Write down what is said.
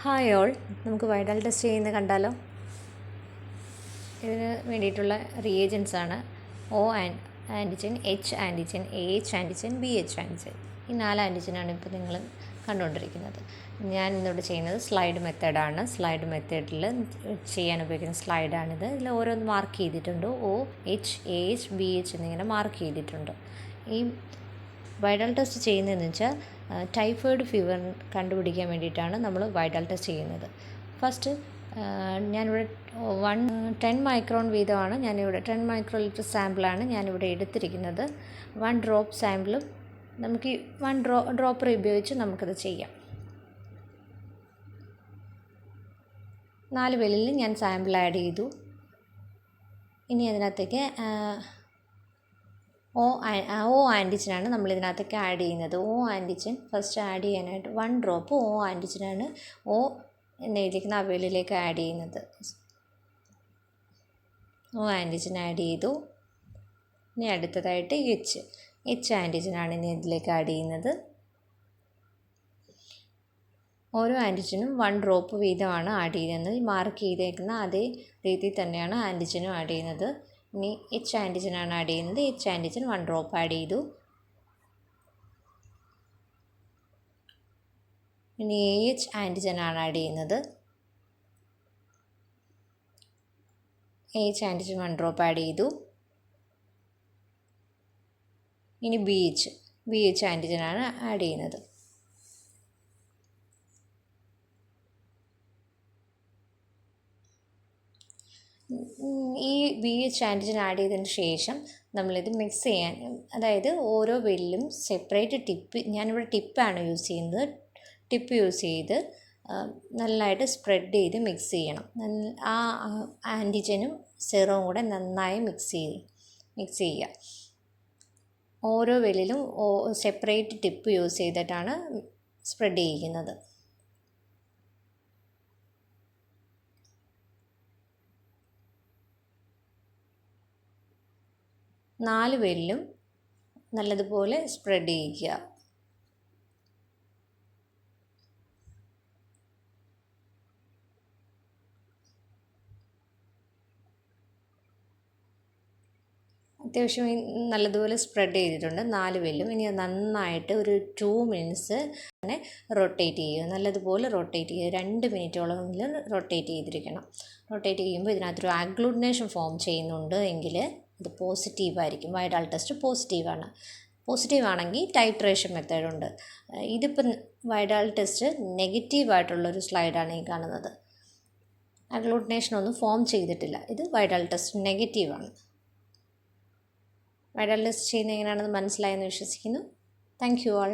Hi all, നമുക്ക് Widal test ചെയ്യുന്നത് കണ്ടാലോ. ഇതിന് വേണ്ടിയിട്ടുള്ള റിയേജൻസ് ആണ് antigen, H antigen, H antigen, H antigen. ഈ 4 ആൻറ്റിജനാണ് ഇപ്പോൾ നിങ്ങൾ കണ്ടുകൊണ്ടിരിക്കുന്നത്. ഞാൻ ഇന്നിവിടെ ചെയ്യുന്നത് സ്ലൈഡ് മെത്തേഡാണ്. സ്ലൈഡ് മെത്തേഡിൽ ചെയ്യാൻ ഉപയോഗിക്കുന്ന സ്ലൈഡാണിത്. ഇതിൽ ഓരോന്ന് മാർക്ക് ചെയ്തിട്ടുണ്ട്. എച്ച് എച്ച് എന്നിങ്ങനെ മാർക്ക് ചെയ്തിട്ടുണ്ട്. ഈ വൈഡൽ ടെസ്റ്റ് ചെയ്യുന്നതെന്ന് വെച്ചാൽ ടൈഫോയിഡ് ഫീവർ കണ്ടുപിടിക്കാൻ വേണ്ടിയിട്ടാണ് നമ്മൾ വൈഡൽ ടെസ്റ്റ് ചെയ്യുന്നത്. ഫസ്റ്റ് ഞാനിവിടെ 10 മൈക്രോൺ വീതമാണ് ഞാനിവിടെ 10 മൈക്രോ ലിറ്റർ സാമ്പിളാണ് ഞാനിവിടെ എടുത്തിരിക്കുന്നത്. 1 ഡ്രോപ്പ് സാമ്പിളും നമുക്ക് 1 ഡ്രോപ്പർ ഉപയോഗിച്ച് നമുക്കത് ചെയ്യാം. 4 വെല്ലിൽ ഞാൻ സാമ്പിൾ ആഡ് ചെയ്തു. ഇനി അതിനകത്തേക്ക് ഓ ആൻറ്റിജനാണ് നമ്മളിതിനകത്തേക്ക് ആഡ് ചെയ്യുന്നത്. ആൻറ്റിജൻ ഫസ്റ്റ് ആഡ് ചെയ്യാനായിട്ട് 1 ഡ്രോപ്പ് ആൻറ്റിജനാണ് എന്നിരിക്കുന്ന ആ വെല്ലിലേക്ക് ആഡ് ചെയ്യുന്നത്. ആൻറ്റിജൻ ആഡ് ചെയ്തു. ഇനി അടുത്തതായിട്ട് എച്ച് ആൻറ്റിജനാണ് ഇനി ഇതിലേക്ക് ആഡ് ചെയ്യുന്നത്. ഓരോ ആൻറ്റിജനും 1 ഡ്രോപ്പ് വീതമാണ് ആഡ് ചെയ്യുന്നത്. മാർക്ക് ചെയ്തേക്കുന്ന അതേ രീതിയിൽ തന്നെയാണ് ആൻറ്റിജനും ആഡ് ചെയ്യുന്നത്. ഇനി എച്ച് ആൻറ്റിജനാണ് ആഡ് ചെയ്യുന്നത്. എച്ച് ആൻറ്റിജൻ 1 ഡ്രോപ്പ് ആഡ് ചെയ്തു. ഇനി എച്ച് ആൻറ്റിജനാണ് ആഡ് ചെയ്യുന്നത്. എച്ച് ആൻറ്റിജൻ 1 ഡ്രോപ്പ് ആഡ് ചെയ്തു. ഇനി ബി എച്ച് ആൻറ്റിജനാണ് ആഡ് ചെയ്യുന്നത്. ഈ എച്ച് ആൻറ്റിജൻ ആഡ് ചെയ്തതിന് ശേഷം നമ്മളിത് മിക്സ് ചെയ്യാൻ, അതായത് ഓരോ വെല്ലും സെപ്പറേറ്റ് ടിപ്പ്, ഞാനിവിടെ ടിപ്പാണ് യൂസ് ചെയ്യുന്നത്. ടിപ്പ് യൂസ് ചെയ്ത് നല്ലതായിട്ട് സ്പ്രെഡ് ചെയ്ത് മിക്സ് ചെയ്യണം. ആ ആൻറ്റിജനും സെറവും കൂടെ നന്നായി മിക്സ് ചെയ്യുക. ഓരോ വെല്ലിലും സെപ്പറേറ്റ് ടിപ്പ് യൂസ് ചെയ്തിട്ടാണ് സ്പ്രെഡ് ചെയ്യിക്കുന്നത്. നാല് വെല്ലും നല്ലതുപോലെ സ്പ്രെഡ് ചെയ്യിക്കുക. അത്യാവശ്യം നല്ലതുപോലെ സ്പ്രെഡ് ചെയ്തിട്ടുണ്ട് 4 വെല്ലും. ഇനി നന്നായിട്ട് ഒരു 2 മിനിറ്റ്സ് തന്നെ റൊട്ടേറ്റ് ചെയ്യുക. നല്ലതുപോലെ റൊട്ടേറ്റ് ചെയ്യുക. 2 മിനിറ്റോളമെങ്കിലും റൊട്ടേറ്റ് ചെയ്തിരിക്കണം. റൊട്ടേറ്റ് ചെയ്യുമ്പോൾ ഇതിനകത്തൊരു അഗ്ലൂട്ടിനേഷൻ ഫോം ചെയ്യുന്നുണ്ട് എങ്കിൽ ഇത് പോസിറ്റീവായിരിക്കും. വൈഡൽ ടെസ്റ്റ് പോസിറ്റീവ് ആണെങ്കിൽ ടൈട്രേഷൻ മെത്തേഡുണ്ട്. ഇതിപ്പം വൈഡൽ ടെസ്റ്റ് നെഗറ്റീവായിട്ടുള്ളൊരു സ്ലൈഡാണ് ഈ കാണുന്നത്. അഗ്ലൂട്ടിനേഷനൊന്നും ഫോം ചെയ്തിട്ടില്ല. ഇത് വൈഡൽ ടെസ്റ്റ് നെഗറ്റീവാണ്. വൈഡൽ ടെസ്റ്റ് ചെയ്യുന്നത് എങ്ങനെയാണെന്ന് മനസ്സിലായെന്ന് വിശ്വസിക്കുന്നു. Thank you all.